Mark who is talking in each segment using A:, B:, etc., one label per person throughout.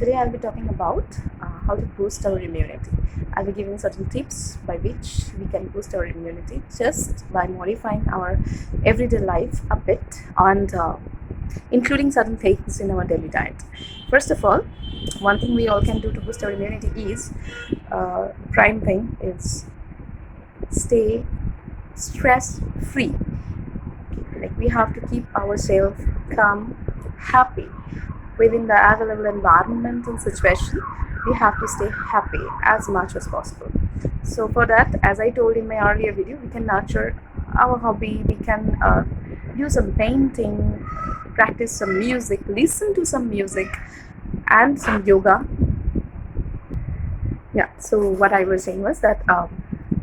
A: Today I'll be talking about how to boost our immunity. I'll be giving certain tips by which we can boost our immunity just by modifying our everyday life a bit and including certain things in our daily diet. First of all, one thing we all can do to boost our immunity is prime thing is stay stress free. Like we have to keep ourselves calm, happy within the available environment and situation. We have to stay happy as much as possible. So for that, as I told in my earlier video, we can nurture our hobby. We can do some painting, practice some music, listen to some music, and some yoga. Yeah, so what I was saying was that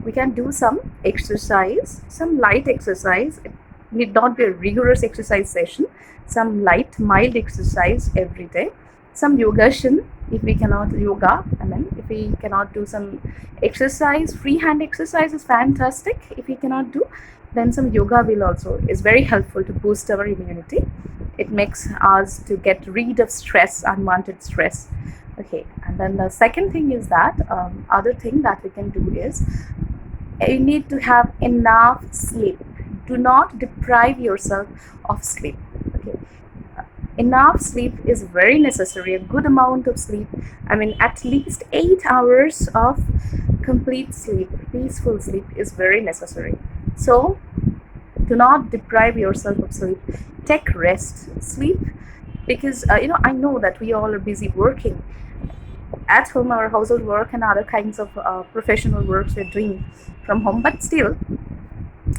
A: we can do some exercise, some light exercise. It need not be a rigorous exercise session, some light mild exercise every day, some yoga if we cannot yoga, if we cannot do some exercise, freehand exercise is fantastic. If we cannot do, then some yoga will also is very helpful to boost our immunity. It makes us to get rid of stress, unwanted stress. Okay, and then the second thing is that other thing that we can do is you need to have enough sleep. Do not deprive yourself of sleep. Okay, enough sleep is very necessary. A good amount of sleep, at least 8 hours of complete sleep, peaceful sleep is very necessary. So do not deprive yourself of sleep. Take rest, sleep, because I know that we all are busy working at home, our household work and other kinds of professional works we're doing from home, but still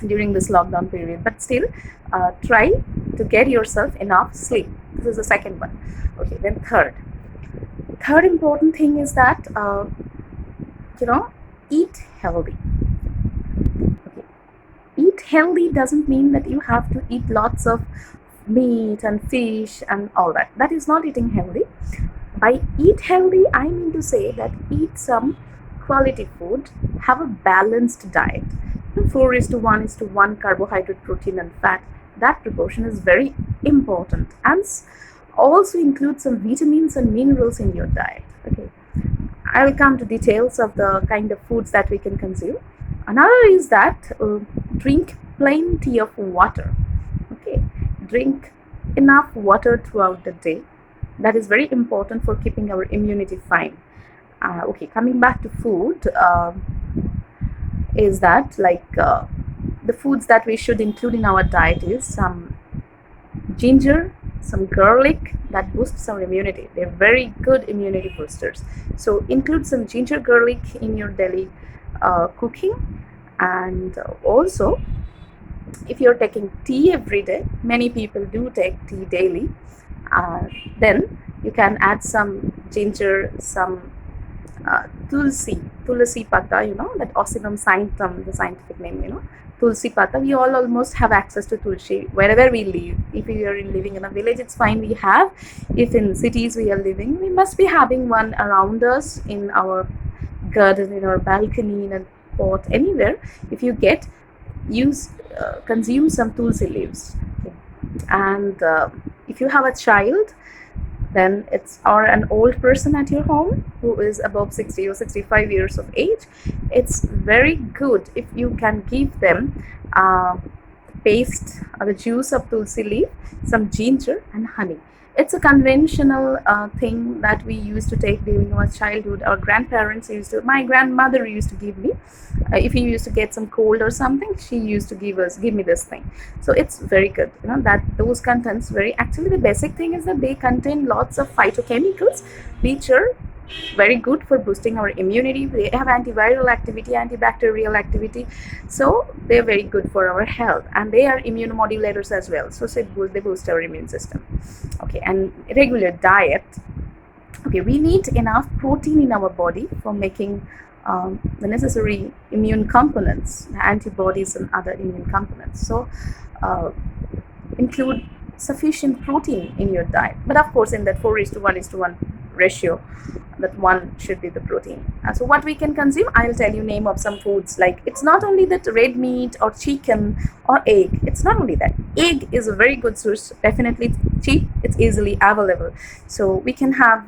A: during this lockdown period, but still try to get yourself enough sleep. This is the second one. Okay, then third important thing is that eat healthy. Okay, eat healthy doesn't mean that you have to eat lots of meat and fish and all that. That is not eating healthy. By eat healthy, I mean to say that eat some quality food, have a balanced diet. 4:1:1 carbohydrate, protein and fat. That proportion is very important, and also include some vitamins and minerals in your diet. Okay, I'll come to details of the kind of foods that we can consume. Another is that drink plenty of water. Okay, drink enough water throughout the day. That is very important for keeping our immunity fine. Okay, coming back to food, is that the foods that we should include in our diet is some ginger, some garlic that boosts our immunity. They're very good immunity boosters. So include some ginger, garlic in your daily cooking. And also, if you're taking tea every day, many people do take tea daily, then you can add some ginger, some tulsi pata, that Ocimum sanctum, the scientific name, tulsi pata. We all almost have access to tulsi wherever we live. If we are living in a village, it's fine, we have. If in cities we are living, we must be having one around us, in our garden, in our balcony, in a pot, anywhere. If you get, consume some tulsi leaves. Okay. And if you have a child, then or an old person at your home who is above 60 or 65 years of age, it's very good if you can give them paste or the juice of tulsi leaf, some ginger and honey. It's a conventional thing that we used to take during our childhood. Our grandparents my grandmother used to give me, if he used to get some cold or something, she used to give me this thing. So it's very good, that those contents actually the basic thing is that they contain lots of phytochemicals which are very good for boosting our immunity. They have antiviral activity, antibacterial activity, so they're very good for our health, and they are immunomodulators as well. So they boost our immune system. Okay, and regular diet. Okay, we need enough protein in our body for making the necessary immune components, antibodies and other immune components. So include sufficient protein in your diet, but of course in that 4:1:1 ratio, that one should be the protein. So what we can consume, I'll tell you name of some foods. Like, it's not only that red meat or chicken or egg. It's not only that. Egg is a very good source. Definitely it's cheap, it's easily available. So we can have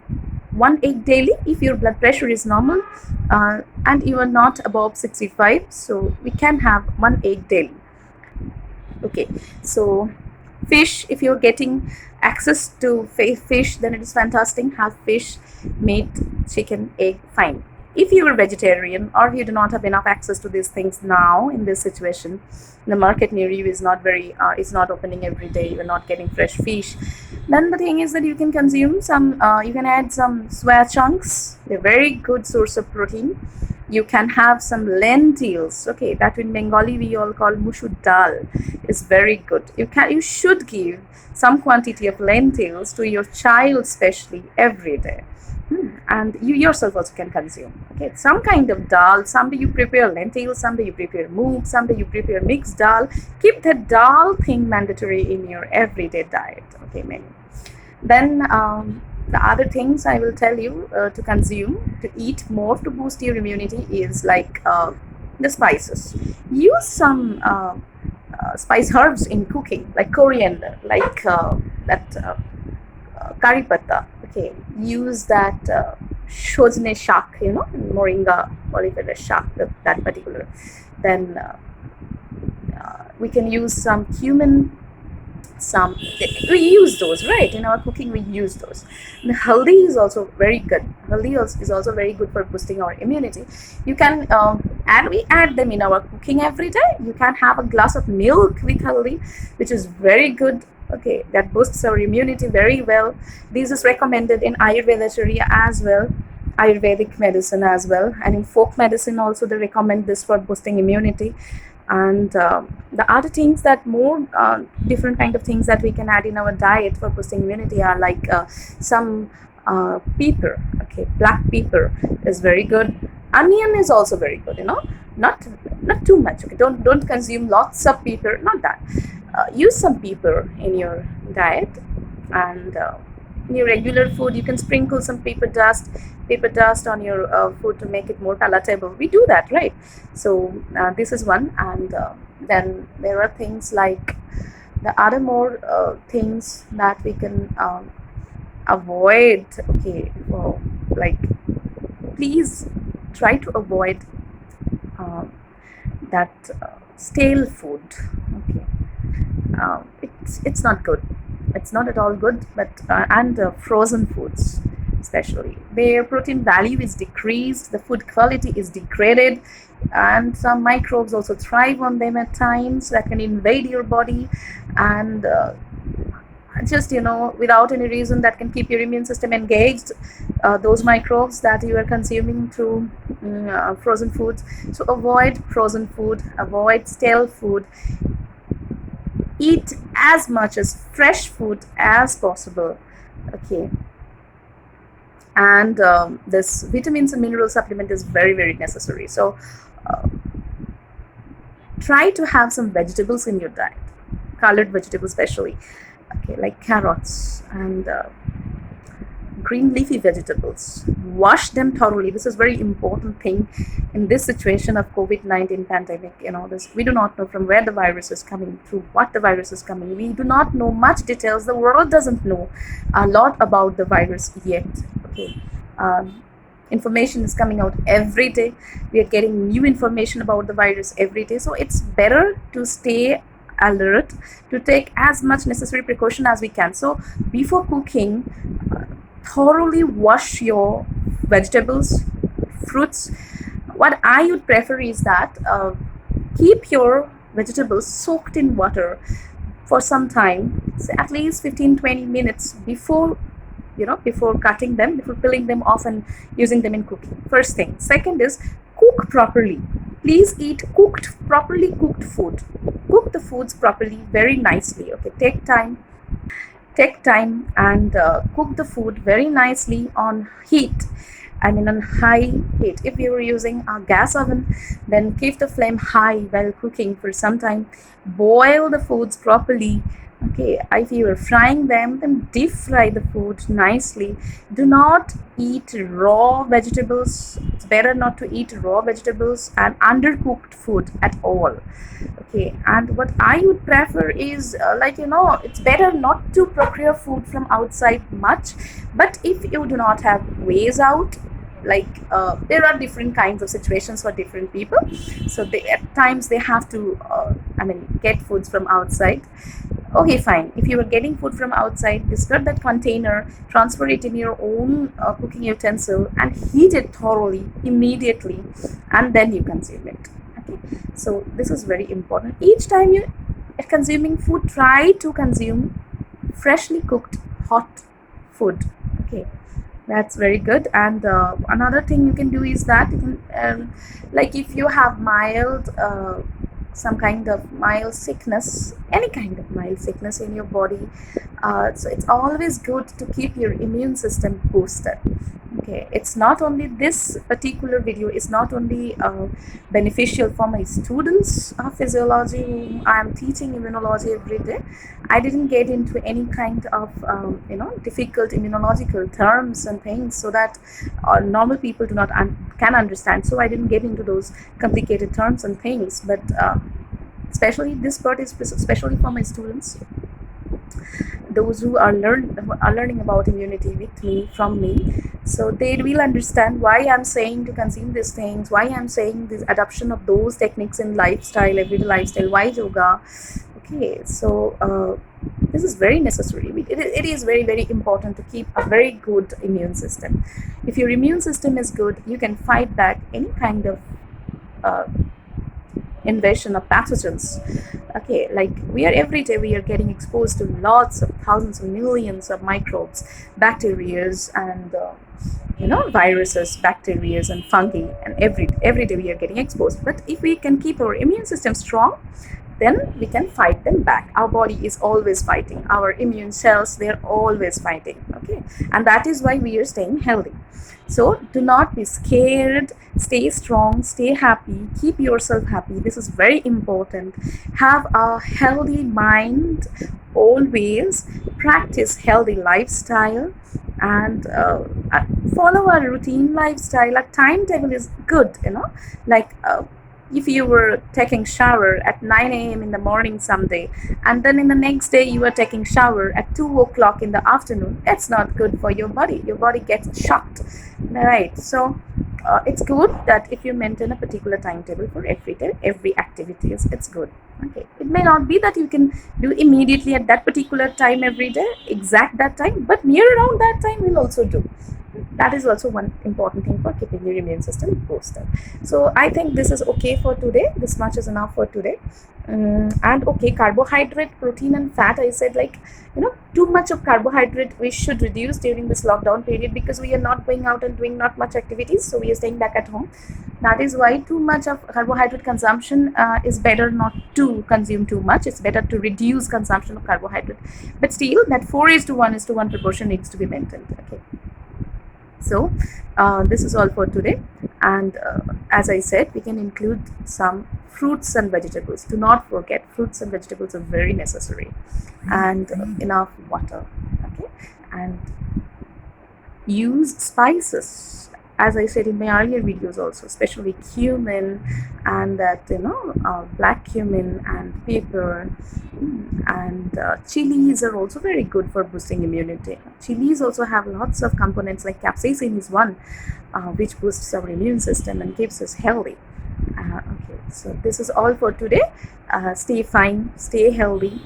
A: one egg daily if your blood pressure is normal and you are not above 65. So we can have one egg daily. Okay, so fish, if you're getting access to fish, then it is fantastic. Have fish, meat, chicken, egg, fine. If you are vegetarian or you do not have enough access to these things now in this situation, the market near you is not very is not opening every day, you're not getting fresh fish, then the thing is that you can consume some you can add some soya chunks. They're very good source of protein. You can have some lentils. Okay, that in Bengali we all call mushu dal, is very good. You should give some quantity of lentils to your child, especially every day. And you yourself also can consume. Okay, some kind of dal. Someday you prepare lentils, someday you prepare moong, someday you prepare mixed dal. Keep that dal thing mandatory in your everyday diet. Okay, menu. Then the other things I will tell you to consume, to eat more to boost your immunity is like the spices. Use some spice herbs in cooking, like coriander, like that curry patta. Okay, use that shojne shak, moringa olive shak, that particular. Then we can use some cumin. We use those, right? In our cooking we use those. The haldi is also very good. Haldi is also very good for boosting our immunity. You can we add them in our cooking every day. You can have a glass of milk with haldi, which is very good. Okay, that boosts our immunity very well. This is recommended in Ayurveda area as well, Ayurvedic medicine as well, and in folk medicine also they recommend this for boosting immunity. And the other things that more different kind of things that we can add in our diet for boosting immunity are like some pepper. Okay, black pepper is very good. Onion is also very good, not too much. Okay, don't consume lots of pepper, not that. Use some pepper in your diet. And in your regular food you can sprinkle some pepper dust on your food to make it more palatable. We do that, right? So this is one. And then there are things like the other more things that we can avoid. Okay, well, like please try to avoid that stale food. Okay, it's not good. It's not at all good. But and frozen foods, especially, their protein value is decreased, the food quality is degraded, and some microbes also thrive on them at times that can invade your body. And just without any reason, that can keep your immune system engaged, those microbes that you are consuming through frozen foods. So avoid frozen food, avoid stale food, eat as much as fresh food as possible. Okay, and this vitamins and mineral supplement is very, very necessary. So try to have some vegetables in your diet, colored vegetables especially. Okay, like carrots and green leafy vegetables. Wash them thoroughly. This is very important thing in this situation of COVID-19 pandemic. We do not know from where the virus is coming, through what the virus is coming. We do not know much details. The world doesn't know a lot about the virus yet. Okay, information is coming out every day. We are getting new information about the virus every day. So it's better to stay alert, to take as much necessary precaution as we can. So before cooking, thoroughly wash your vegetables, fruits. What I would prefer is that keep your vegetables soaked in water for some time, at least 15-20 minutes before cutting them, before peeling them off and using them in cooking. First thing. Second is cook properly. Please eat properly cooked food. Cook the foods properly, very nicely. Okay, take time and cook the food very nicely on heat. On high heat. If you are using a gas oven, then keep the flame high while cooking for some time. Boil the foods properly. Okay, if you are frying them, then deep fry the food nicely. Do not eat raw vegetables. It's better not to eat raw vegetables and undercooked food at all. Okay, and what I would prefer is it's better not to procure food from outside much. But if you do not have ways out, there are different kinds of situations for different people, so they at times they have to get foods from outside. Okay, fine. If you are getting food from outside, discard that container, transfer it in your own cooking utensil, and heat it thoroughly immediately, and then you consume it. Okay, so this is very important. Each time you are consuming food, try to consume freshly cooked hot food. Okay, that's very good. And another thing you can do is that you can if you have mild some kind of mild sickness, any kind of mild sickness in your body, so it's always good to keep your immune system boosted. Okay, it's not only this particular video is not only beneficial for my students of physiology whom I am teaching immunology every day. I didn't get into any kind of difficult immunological terms and things, so that normal people do not can understand. So I didn't get into those complicated terms and things, but especially this part is especially for my students, those who are learning about immunity with me, from me, so they will understand why I'm saying to consume these things, why I'm saying this adoption of those techniques in lifestyle, everyday lifestyle, why yoga. Okay, so this is very necessary. It is very, very important to keep a very good immune system. If your immune system is good, you can fight back any kind of invasion of pathogens. Okay, like we are every day we are getting exposed to lots of thousands of millions of microbes, bacterias, and viruses, bacterias, and fungi, and every day we are getting exposed. But if we can keep our immune system strong, then we can fight them back. Our body is always fighting. Our immune cells, they're always fighting. Okay, and that is why we are staying healthy. So do not be scared. Stay strong, stay happy, keep yourself happy. This is very important. Have a healthy mind always. Practice healthy lifestyle, and follow a routine lifestyle. A timetable is good, if you were taking shower at 9 a.m. in the morning someday, and then in the next day you are taking shower at 2 o'clock in the afternoon, that's not good for your body. Your body gets shocked, right? So it's good that if you maintain a particular timetable for every day, every activities, it's good. Okay, it may not be that you can do immediately at that particular time every day, exact that time, but near around that time will also do. That is also one important thing for keeping your immune system boosted. So I think this is okay for today. This much is enough for today. And okay, carbohydrate, protein, and fat, I said, too much of carbohydrate we should reduce during this lockdown period, because we are not going out and doing not much activities, so we are staying back at home. That is why too much of carbohydrate consumption is better not to consume too much. It's better to reduce consumption of carbohydrate, but still that 4:1:1 proportion needs to be maintained. Okay, so this is all for today. And as I said, we can include some fruits and vegetables. Do not forget, fruits and vegetables are very necessary, and enough water. Okay, and use spices, as I said in my earlier videos also, especially cumin, and that black cumin and pepper, and chilies are also very good for boosting immunity. Chilies also have lots of components, like capsaicin is one, which boosts our immune system and keeps us healthy. Okay, so this is all for today. Stay fine, stay healthy,